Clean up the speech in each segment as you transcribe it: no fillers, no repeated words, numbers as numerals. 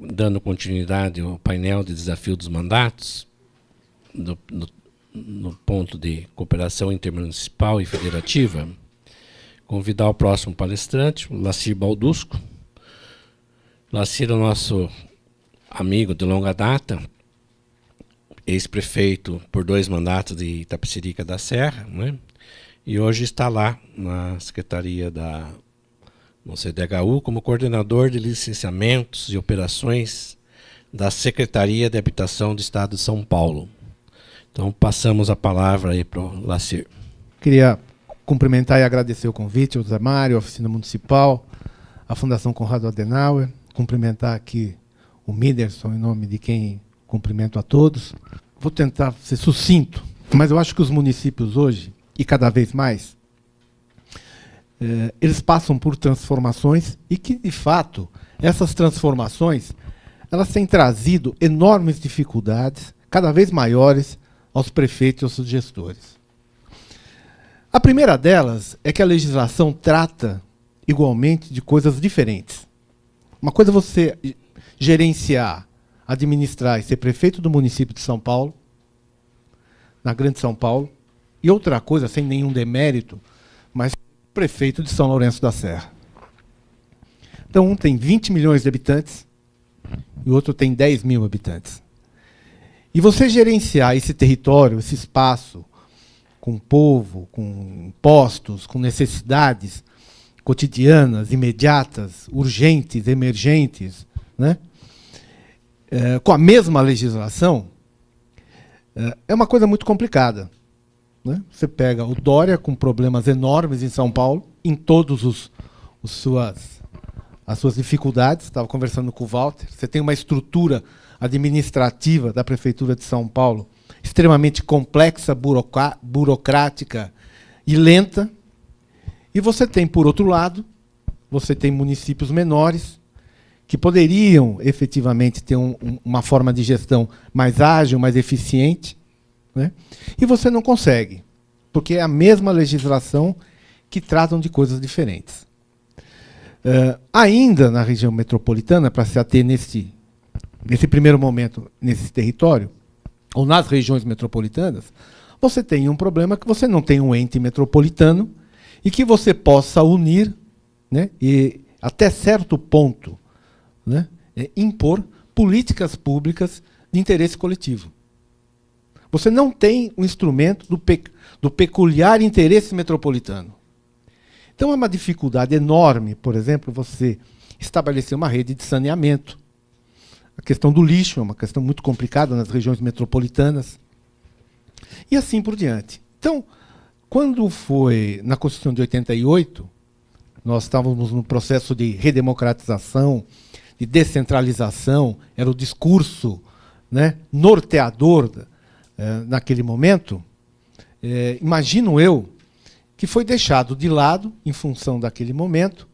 dando continuidade ao painel de desafio dos mandatos, no ponto de cooperação intermunicipal e federativa, convidar o próximo palestrante, o Lacir Baldusco. Lacir é o nosso amigo de longa data, ex-prefeito por 2 mandatos de Itapecerica da Serra, né? E hoje está lá na Secretaria no CDHU como coordenador de licenciamentos e operações da Secretaria de Habitação do Estado de São Paulo. Então, passamos a palavra aí para o Lacir. Queria cumprimentar e agradecer o convite ao Zé Mário, a Oficina Municipal, a Fundação Conrado Adenauer, cumprimentar aqui o Miderson, em nome de quem cumprimento a todos. Vou tentar ser sucinto, mas eu acho que os municípios hoje, e cada vez mais, eles passam por transformações e que, de fato, essas transformações elas têm trazido enormes dificuldades, cada vez maiores, aos prefeitos e aos seus gestores. A primeira delas é que a legislação trata igualmente de coisas diferentes. Uma coisa é você gerenciar, administrar e ser prefeito do município de São Paulo, na Grande São Paulo, e outra coisa, sem nenhum demérito, mas prefeito de São Lourenço da Serra. Então, um tem 20 milhões de habitantes e o outro tem 10 mil habitantes. E você gerenciar esse território, esse espaço, com povo, com impostos, com necessidades cotidianas, imediatas, urgentes, emergentes, né? Com a mesma legislação, é uma coisa muito complicada. Né? Você pega o Dória com problemas enormes em São Paulo, em todas as suas dificuldades. Estava conversando com o Walter. Você tem uma estrutura administrativa da Prefeitura de São Paulo extremamente complexa, burocrática e lenta. E você tem, por outro lado, você tem municípios menores que poderiam efetivamente ter uma forma de gestão mais ágil, mais eficiente, né? E você não consegue, porque é a mesma legislação que tratam de coisas diferentes. Ainda na região metropolitana, para se ater nesse primeiro momento, nesse território, ou nas regiões metropolitanas, você tem um problema que você não tem um ente metropolitano e que você possa unir, né, e até certo ponto, né, impor políticas públicas de interesse coletivo. Você não tem um instrumento do peculiar interesse metropolitano. Então é uma dificuldade enorme, por exemplo, você estabelecer uma rede de saneamento. A questão do lixo é uma questão muito complicada nas regiões metropolitanas. E assim por diante. Então, quando foi na Constituição de 88, nós estávamos no processo de redemocratização, de descentralização, era o discurso, né, norteador naquele momento. Imagino eu que foi deixado de lado, em função daquele momento,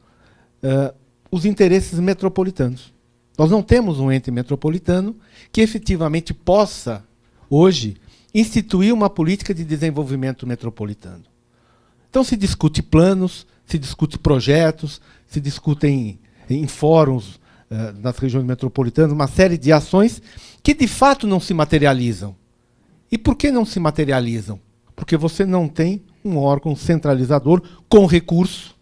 os interesses metropolitanos. Nós não temos um ente metropolitano que efetivamente possa, hoje, instituir uma política de desenvolvimento metropolitano. Então se discute planos, se discute projetos, se discutem em fóruns nas regiões metropolitanas uma série de ações que de fato não se materializam. E por que não se materializam? Porque você não tem um órgão centralizador com recurso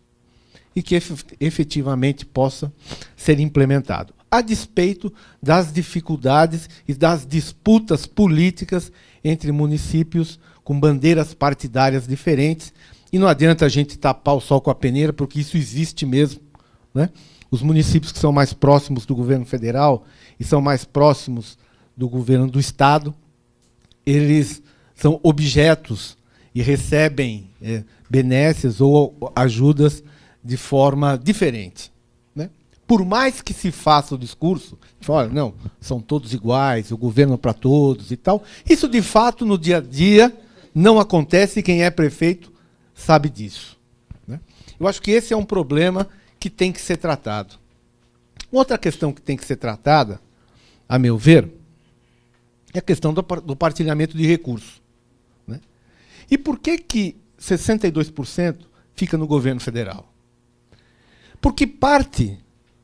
e que efetivamente possa ser implementado, a despeito das dificuldades e das disputas políticas entre municípios com bandeiras partidárias diferentes. E não adianta a gente tapar o sol com a peneira, porque isso existe mesmo, né? Os municípios que são mais próximos do governo federal e são mais próximos do governo do Estado, eles são objetos e recebem benesses ou ajudas de forma diferente, né? Por mais que se faça o discurso, olha, não, são todos iguais, o governo para todos e tal, isso de fato no dia a dia não acontece e quem é prefeito sabe disso, né? Eu acho que esse é um problema que tem que ser tratado. Outra questão que tem que ser tratada, a meu ver, é a questão do partilhamento de recursos, né? E por que 62% fica no governo federal? Porque parte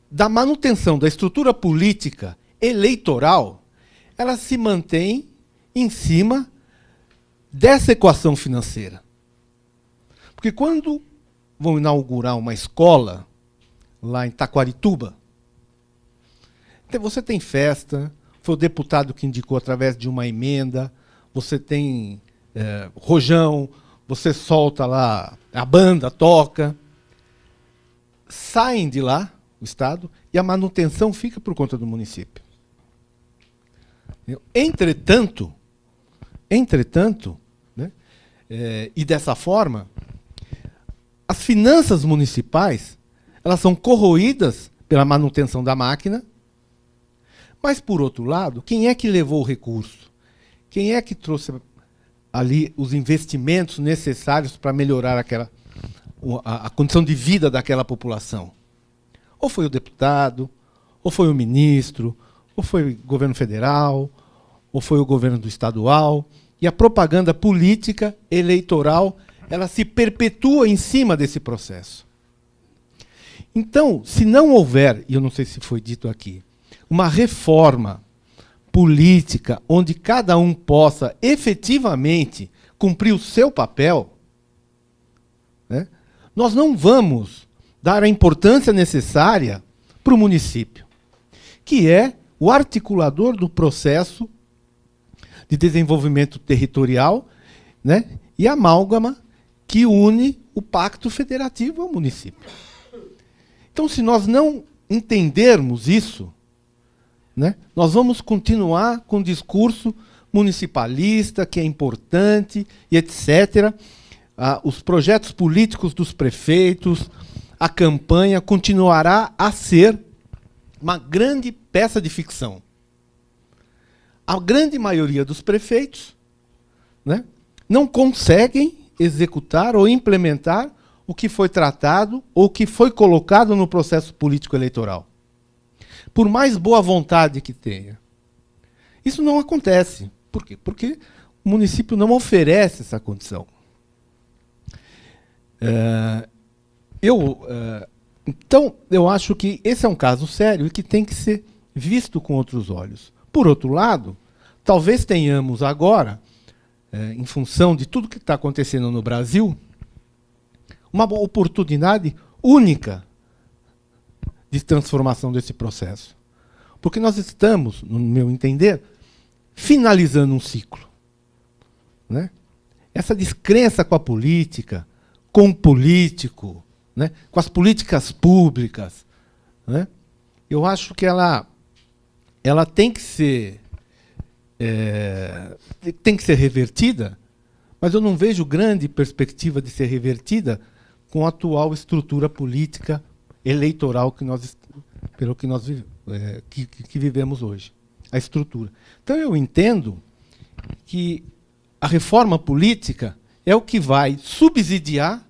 da manutenção da estrutura política eleitoral, ela se mantém em cima dessa equação financeira. Porque quando vão inaugurar uma escola lá em Taquarituba, você tem festa, foi o deputado que indicou através de uma emenda, você tem rojão, você solta lá, a banda toca, saem de lá, o Estado, e a manutenção fica por conta do município. Entretanto, né, e dessa forma, as finanças municipais elas são corroídas pela manutenção da máquina, mas, por outro lado, quem é que levou o recurso? Quem é que trouxe ali os investimentos necessários para melhorar a condição de vida daquela população? Ou foi o deputado, ou foi o ministro, ou foi o governo federal, ou foi o governo do estadual. E a propaganda política eleitoral ela se perpetua em cima desse processo. Então, se não houver, e eu não sei se foi dito aqui, uma reforma política onde cada um possa efetivamente cumprir o seu papel, né, nós não vamos dar a importância necessária para o município, que é o articulador do processo de desenvolvimento territorial, né, e amálgama que une o pacto federativo ao município. Então, se nós não entendermos isso, né, nós vamos continuar com o discurso municipalista, que é importante, e etc. Os projetos políticos dos prefeitos, a campanha continuará a ser uma grande peça de ficção. A grande maioria dos prefeitos, né, não conseguem executar ou implementar o que foi tratado ou o que foi colocado no processo político eleitoral. Por mais boa vontade que tenha. Isso não acontece. Por quê? Porque o município não oferece essa condição. Então, eu acho que esse é um caso sério e que tem que ser visto com outros olhos. Por outro lado, talvez tenhamos agora, em função de tudo que está acontecendo no Brasil, uma oportunidade única de transformação desse processo. Porque nós estamos, no meu entender, finalizando um ciclo. Né? Essa descrença com a política, com o político, né? Com as políticas públicas, né? Eu acho que ela tem que ser revertida, mas eu não vejo grande perspectiva de ser revertida com a atual estrutura política eleitoral que vivemos hoje. A estrutura. Então, eu entendo que a reforma política é o que vai subsidiar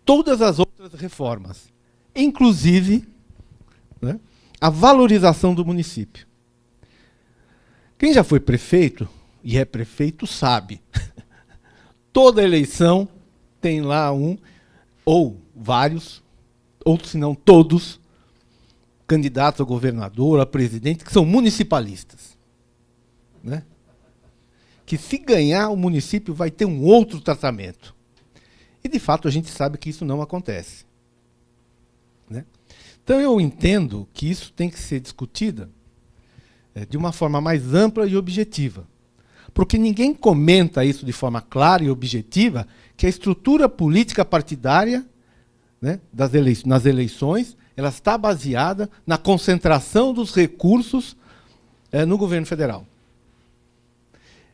todas as outras reformas, inclusive, né, a valorização do município. Quem já foi prefeito, e é prefeito, sabe. Toda eleição tem lá um, ou vários, ou se não todos, candidatos a governador, a presidente, que são municipalistas. Né? Que se ganhar, o município vai ter um outro tratamento. E, de fato, a gente sabe que isso não acontece. Né? Então, eu entendo que isso tem que ser discutido de uma forma mais ampla e objetiva. Porque ninguém comenta isso de forma clara e objetiva, que a estrutura política partidária, né, nas eleições, ela está baseada na concentração dos recursos no governo federal.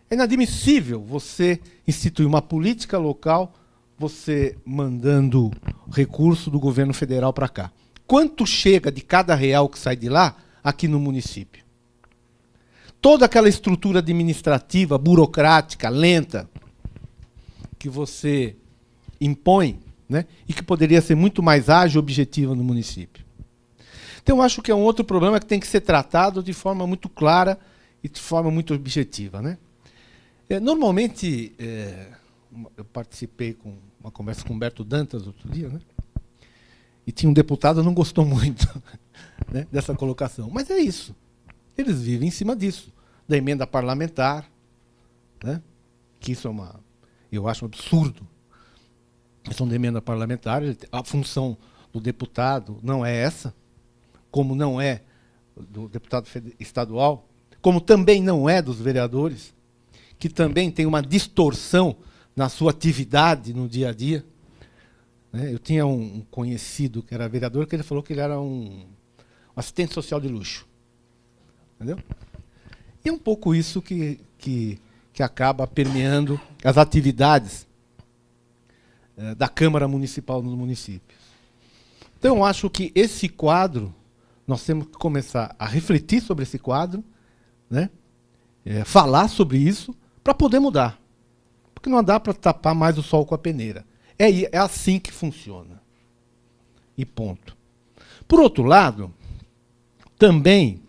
É inadmissível você instituir uma política local, você mandando recurso do governo federal para cá. Quanto chega de cada real que sai de lá aqui no município? Toda aquela estrutura administrativa, burocrática, lenta, que você impõe, né, e que poderia ser muito mais ágil e objetiva no município. Então, eu acho que é um outro problema que tem que ser tratado de forma muito clara e de forma muito objetiva. Né? Normalmente, eu participei com uma conversa com o Humberto Dantas outro dia, né? E tinha um deputado que não gostou muito né, dessa colocação. Mas é isso. Eles vivem em cima disso, da emenda parlamentar, né, que isso eu acho um absurdo. A questão da emenda parlamentar, a função do deputado não é essa, como não é do deputado estadual, como também não é dos vereadores, que também tem uma distorção na sua atividade no dia a dia. Eu tinha um conhecido que era vereador, que ele falou que ele era um assistente social de luxo. Entendeu? E é um pouco isso que acaba permeando as atividades da Câmara Municipal nos municípios. Então, eu acho que esse quadro, nós temos que começar a refletir sobre esse quadro, né? Falar sobre isso, para poder mudar. Porque não dá para tapar mais o sol com a peneira. É assim que funciona. E ponto. Por outro lado, também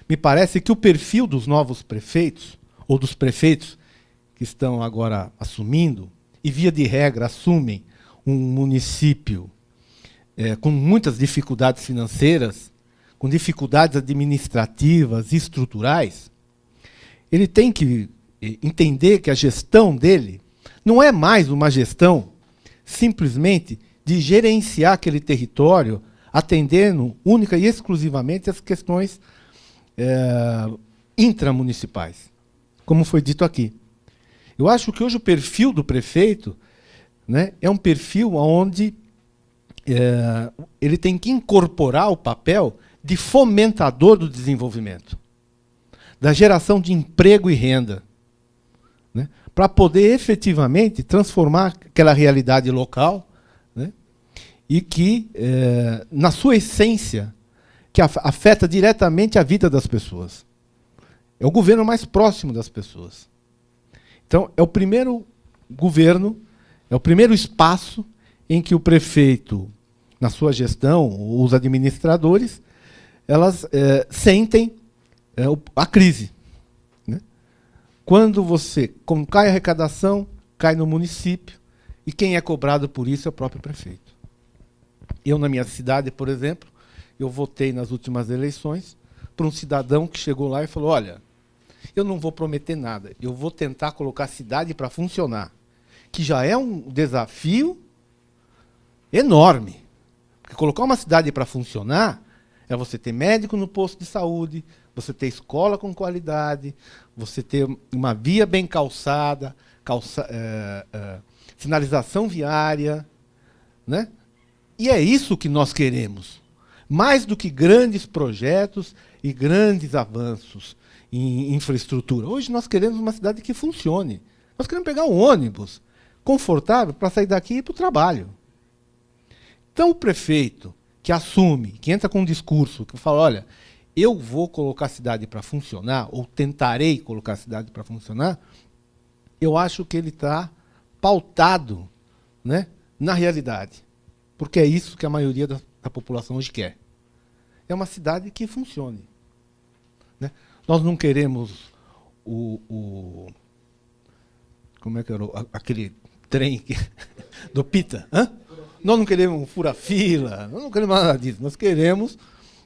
me parece que o perfil dos novos prefeitos, ou dos prefeitos que estão agora assumindo, e via de regra assumem um município com muitas dificuldades financeiras, com dificuldades administrativas e estruturais, ele tem que entender que a gestão dele não é mais uma gestão simplesmente de gerenciar aquele território, atendendo única e exclusivamente as questões intramunicipais, como foi dito aqui. Eu acho que hoje o perfil do prefeito, né, é um perfil onde ele tem que incorporar o papel de fomentador do desenvolvimento, da geração de emprego e renda, né, para poder efetivamente transformar aquela realidade local, né, e que, na sua essência, que afeta diretamente a vida das pessoas. É o governo mais próximo das pessoas. Então, é o primeiro governo, é o primeiro espaço em que o prefeito, na sua gestão, ou os administradores, elas sentem a crise. Né? Quando cai a arrecadação, cai no município, e quem é cobrado por isso é o próprio prefeito. Eu, na minha cidade, por exemplo, eu votei nas últimas eleições para um cidadão que chegou lá e falou, olha, eu não vou prometer nada, eu vou tentar colocar a cidade para funcionar, que já é um desafio enorme. Porque colocar uma cidade para funcionar é você ter médico no posto de saúde, você ter escola com qualidade, você ter uma via bem calçada, sinalização viária, né? E é isso que nós queremos. Mais do que grandes projetos e grandes avanços em infraestrutura. Hoje nós queremos uma cidade que funcione. Nós queremos pegar um ônibus confortável para sair daqui e ir para o trabalho. Então o prefeito que assume, que entra com um discurso, que fala, olha, eu vou colocar a cidade para funcionar, ou tentarei colocar a cidade para funcionar, eu acho que ele está pautado, né, na realidade. Porque é isso que a maioria da população hoje quer. É uma cidade que funcione. Né? Nós não queremos como é que era aquele trem do Pita? Hã? Nós não queremos um fura-fila, nós não queremos nada disso. Nós queremos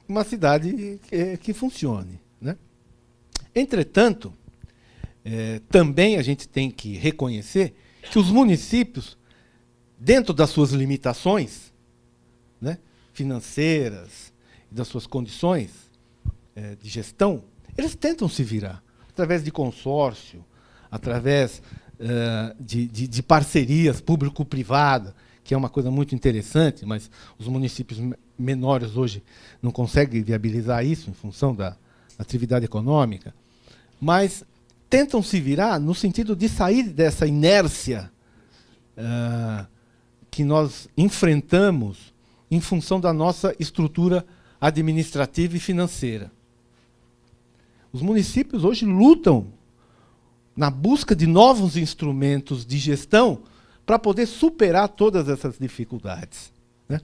uma cidade que funcione. Né? Entretanto, também a gente tem que reconhecer que os municípios, dentro das suas limitações, né, financeiras, das suas condições de gestão, eles tentam se virar, através de consórcio, através de parcerias público-privada, que é uma coisa muito interessante, mas os municípios menores hoje não conseguem viabilizar isso em função da atividade econômica, mas tentam se virar no sentido de sair dessa inércia que nós enfrentamos em função da nossa estrutura administrativa e financeira. Os municípios hoje lutam na busca de novos instrumentos de gestão para poder superar todas essas dificuldades. Né?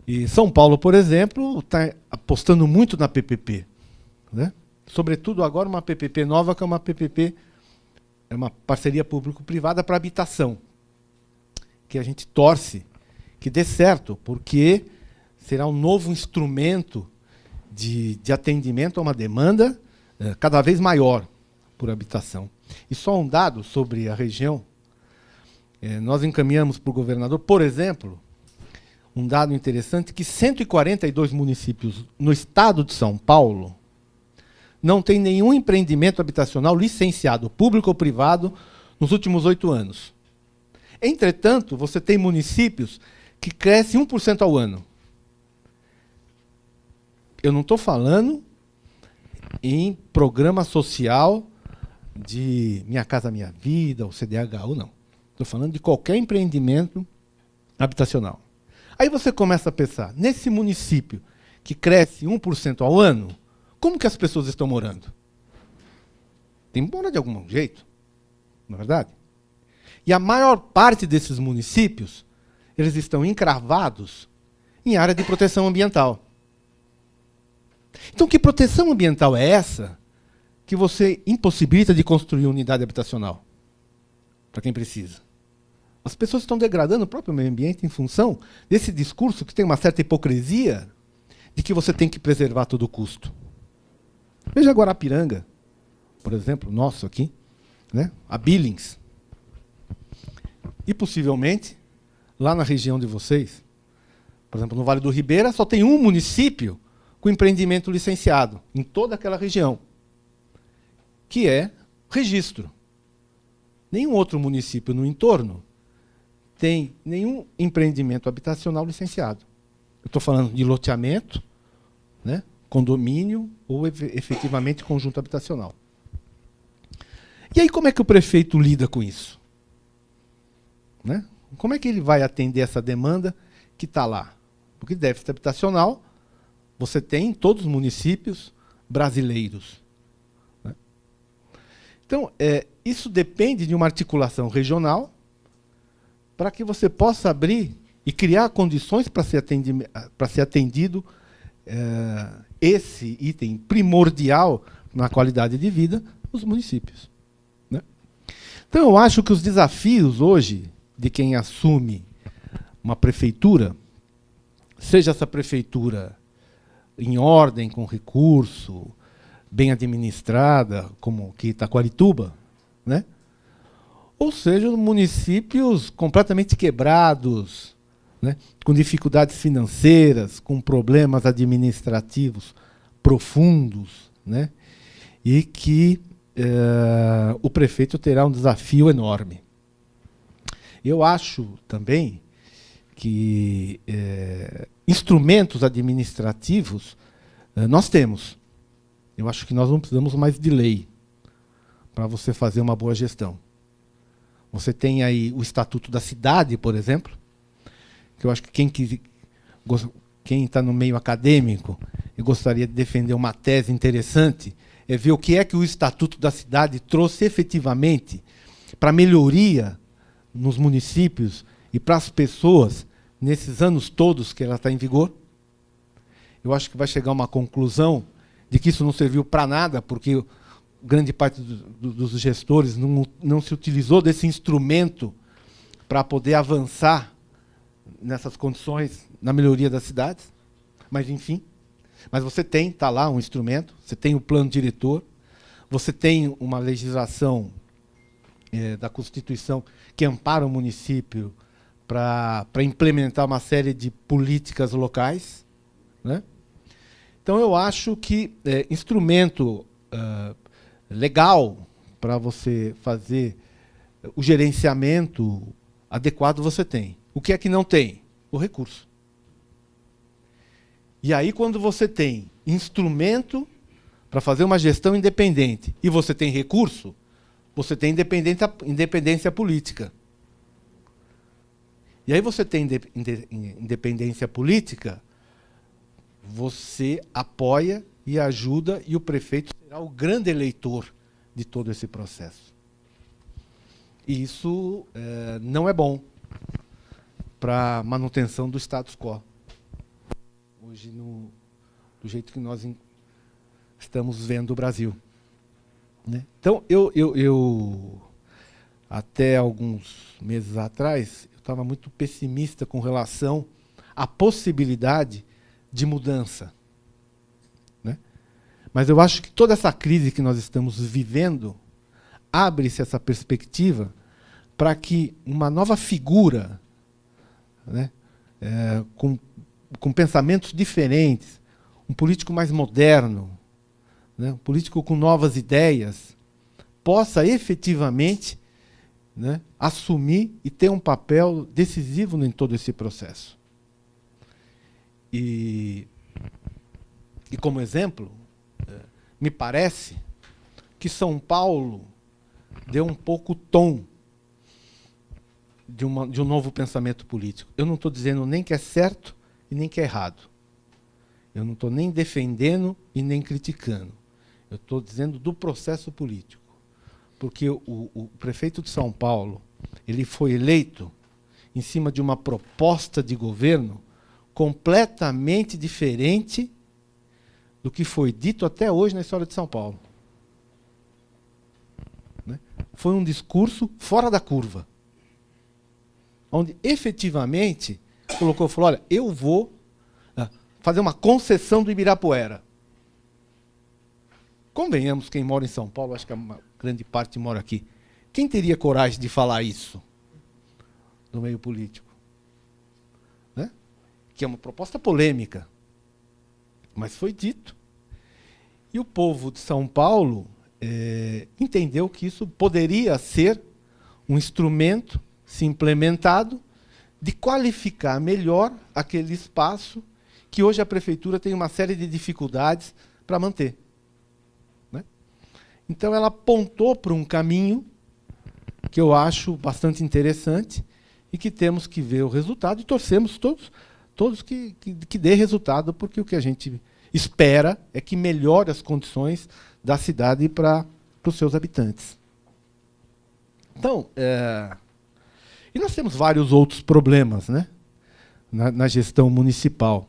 E São Paulo, por exemplo, está apostando muito na PPP. Né? Sobretudo agora uma PPP nova, que é uma PPP, é uma parceria público-privada para habitação, que a gente torce que dê certo, porque será um novo instrumento de atendimento a uma demanda cada vez maior por habitação. E só um dado sobre a região. Nós encaminhamos para o governador, por exemplo, um dado interessante, que 142 municípios no estado de São Paulo não tem nenhum empreendimento habitacional licenciado, público ou privado, nos últimos 8 anos. Entretanto, você tem municípios que crescem 1% ao ano. Eu não estou falando em programa social de Minha Casa Minha Vida, ou CDHU, não. Estou falando de qualquer empreendimento habitacional. Aí você começa a pensar, nesse município que cresce 1% ao ano, como que as pessoas estão morando? Tem que morar de algum jeito, não é verdade? E a maior parte desses municípios, eles estão encravados em área de proteção ambiental. Então, que proteção ambiental é essa que você impossibilita de construir unidade habitacional para quem precisa? As pessoas estão degradando o próprio meio ambiente em função desse discurso que tem uma certa hipocrisia de que você tem que preservar a todo custo. Veja Guarapiranga, por exemplo, nosso aqui, né? A Billings. E possivelmente, lá na região de vocês, por exemplo, no Vale do Ribeira, só tem um município com empreendimento licenciado em toda aquela região, que é Registro. Nenhum outro município no entorno tem nenhum empreendimento habitacional licenciado. Eu estou falando de loteamento, né, condomínio ou efetivamente conjunto habitacional. E aí como é que o prefeito lida com isso? Né? Como é que ele vai atender essa demanda que está lá? Porque déficit habitacional você tem em todos os municípios brasileiros. Né? Então, isso depende de uma articulação regional para que você possa abrir e criar condições para ser atendido esse item primordial na qualidade de vida dos municípios. Né? Então, eu acho que os desafios hoje de quem assume uma prefeitura, seja essa prefeitura em ordem, com recurso, bem administrada, como que Itaquarituba, né? Ou seja, municípios completamente quebrados, né? Com dificuldades financeiras, com problemas administrativos profundos, né? E que o prefeito terá um desafio enorme. Eu acho também que instrumentos administrativos nós temos. Eu acho que nós não precisamos mais de lei para você fazer uma boa gestão. Você tem aí o Estatuto da Cidade, por exemplo, que eu acho que quem está no meio acadêmico e gostaria de defender uma tese interessante é ver o que é que o Estatuto da Cidade trouxe efetivamente para melhoria nos municípios e para as pessoas nesses anos todos que ela está em vigor. Eu acho que vai chegar a uma conclusão de que isso não serviu para nada, porque grande parte dos gestores não se utilizou desse instrumento para poder avançar nessas condições na melhoria das cidades. Mas, enfim, mas você tem, está lá um instrumento, você tem o plano diretor, você tem uma legislação da Constituição que ampara o município para implementar uma série de políticas locais. Né? Então, eu acho que instrumento legal para você fazer o gerenciamento adequado você tem. O que é que não tem? O recurso. E aí, quando você tem instrumento para fazer uma gestão independente e você tem recurso, você tem independência política. E aí você tem independência política, você apoia e ajuda, e o prefeito será o grande eleitor de todo esse processo. E isso não é bom para a manutenção do status quo. Hoje, do jeito que nós estamos vendo o Brasil. Né? Então, eu até alguns meses atrás, eu estava muito pessimista com relação à possibilidade de mudança, né? Mas eu acho que toda essa crise que nós estamos vivendo abre-se essa perspectiva para que uma nova figura, né, com pensamentos diferentes, um político mais moderno, né, um político com novas ideias, possa efetivamente, né, assumir e ter um papel decisivo em todo esse processo. E como exemplo, me parece que São Paulo deu um pouco o tom de um novo pensamento político. Eu não estou dizendo nem que é certo e nem que é errado. Eu não estou nem defendendo e nem criticando. Eu estou dizendo do processo político. Porque o prefeito de São Paulo, ele foi eleito em cima de uma proposta de governo completamente diferente do que foi dito até hoje na história de São Paulo. Né? Foi um discurso fora da curva, onde efetivamente falou, olha, eu vou fazer uma concessão do Ibirapuera. Convenhamos, quem mora em São Paulo, acho que uma grande parte mora aqui. Quem teria coragem de falar isso no meio político? Né? Que é uma proposta polêmica, mas foi dito. E o povo de São Paulo entendeu que isso poderia ser um instrumento, se implementado, de qualificar melhor aquele espaço que hoje a prefeitura tem uma série de dificuldades para manter. Né? Então, ela apontou para um caminho que eu acho bastante interessante e que temos que ver o resultado e torcemos todos que dê resultado, porque o que a gente espera é que melhore as condições da cidade para os seus habitantes. Então, e nós temos vários outros problemas, né, na gestão municipal.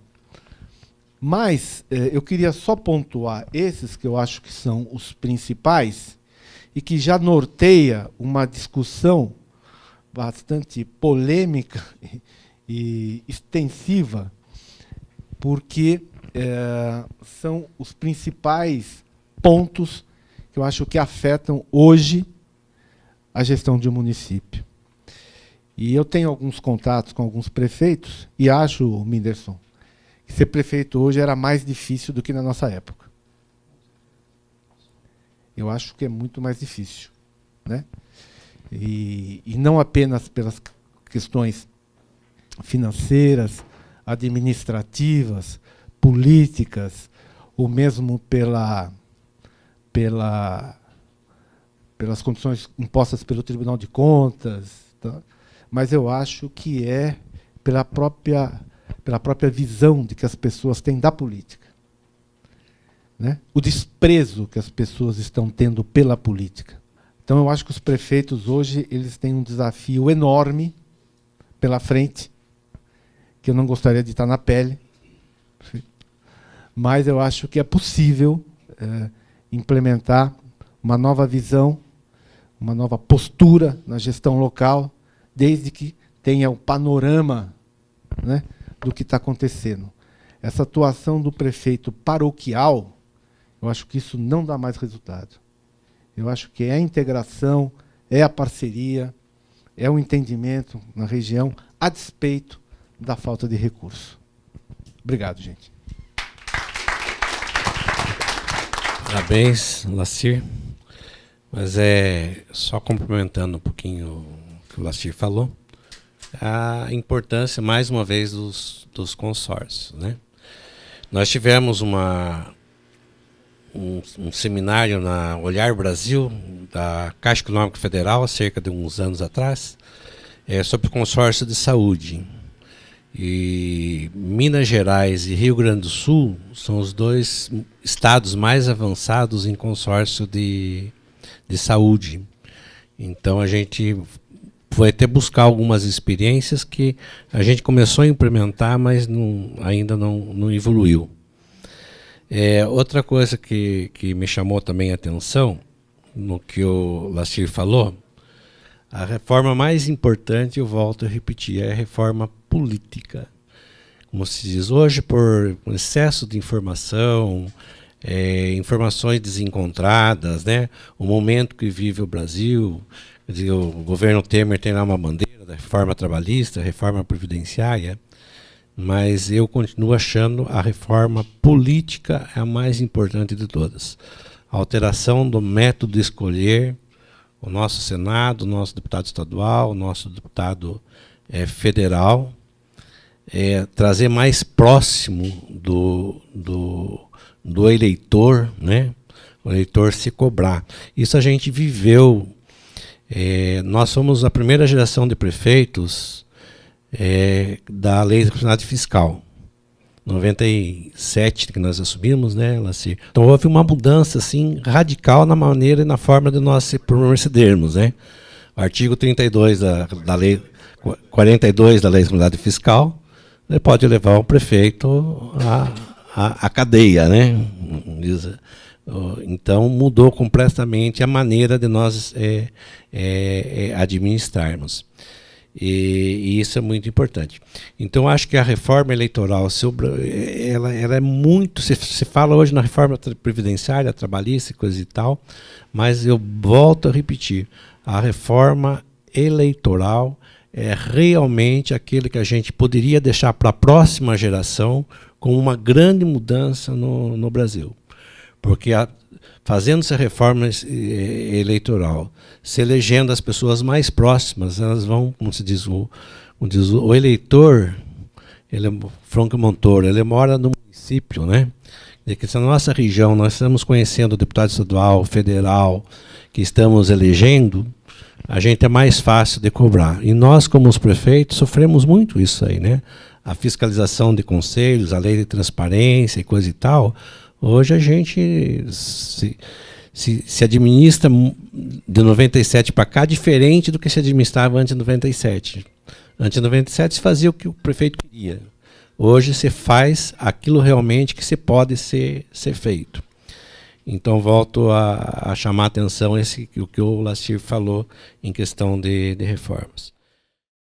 Mas eu queria só pontuar esses que eu acho que são os principais e que já norteia uma discussão bastante polêmica e extensiva, porque são os principais pontos que eu acho que afetam hoje a gestão de um município. E eu tenho alguns contatos com alguns prefeitos e acho, Minderson, que ser prefeito hoje era mais difícil do que na nossa época. Eu acho que é muito mais difícil, né? E não apenas pelas questões financeiras, administrativas, políticas, ou mesmo pelas condições impostas pelo Tribunal de Contas, tá? Mas eu acho que é pela própria visão de que as pessoas têm da política, né? O desprezo que as pessoas estão tendo pela política. Então, eu acho que os prefeitos hoje eles têm um desafio enorme pela frente, que eu não gostaria de estar na pele, mas eu acho que é possível implementar uma nova visão, uma nova postura na gestão local, desde que tenha o panorama, né, do que está acontecendo. Essa atuação do prefeito paroquial, eu acho que isso não dá mais resultado. Eu acho que é a integração, é a parceria, é o entendimento na região, a despeito da falta de recurso. Obrigado, gente. Parabéns, Lacir. Mas só complementando um pouquinho o que o Lacir falou, a importância, mais uma vez, dos consórcios, né? Nós tivemos um seminário na Olhar Brasil, da Caixa Econômica Federal, há cerca de uns anos atrás, sobre consórcio de saúde. E Minas Gerais e Rio Grande do Sul são os dois estados mais avançados em consórcio de saúde. Então, a gente foi até buscar algumas experiências que a gente começou a implementar, mas ainda não evoluiu. Outra coisa que me chamou também a atenção, no que o Lacir falou, A reforma mais importante, eu volto a repetir, é a reforma política. Como se diz hoje, por excesso de informação, informações desencontradas, né? O momento que vive o Brasil, quer dizer, o governo Temer tem lá uma bandeira da reforma trabalhista, reforma previdenciária, mas eu continuo achando a reforma política a mais importante de todas. A alteração do método de escolher o nosso Senado, o nosso deputado estadual, o nosso deputado federal, trazer mais próximo do eleitor, né? O eleitor se cobrar. Isso a gente viveu. Nós somos a primeira geração de prefeitos da Lei de Responsabilidade Fiscal. 97 que nós assumimos, né, Lacir? Então houve uma mudança assim radical na maneira e na forma de nós procedermos, né? O artigo 32 da lei 42 da Lei de Responsabilidade Fiscal, né, pode levar o prefeito à cadeia, né? Então mudou completamente a maneira de nós administrarmos. E isso é muito importante. Então, acho que a reforma eleitoral, ela é muito... Se fala hoje na reforma previdenciária, trabalhista e coisa e tal, mas eu volto a repetir, a reforma eleitoral é realmente aquele que a gente poderia deixar para a próxima geração como uma grande mudança no Brasil. Porque fazendo essa reforma eleitoral, se elegendo as pessoas mais próximas, elas vão, como se diz, o eleitor, ele é Franco Montoro, ele mora no município, né? Que se na nossa região nós estamos conhecendo o deputado estadual, federal, que estamos elegendo, a gente é mais fácil de cobrar. E nós, como os prefeitos, sofremos muito isso aí, né? A fiscalização de conselhos, a lei de transparência e coisa e tal. Hoje a gente se administra de 97 para cá diferente do que se administrava antes de 97. Antes de 97 se fazia o que o prefeito queria. Hoje se faz aquilo realmente que se pode ser feito. Então volto a chamar a atenção o que o Lacir falou em questão de reformas.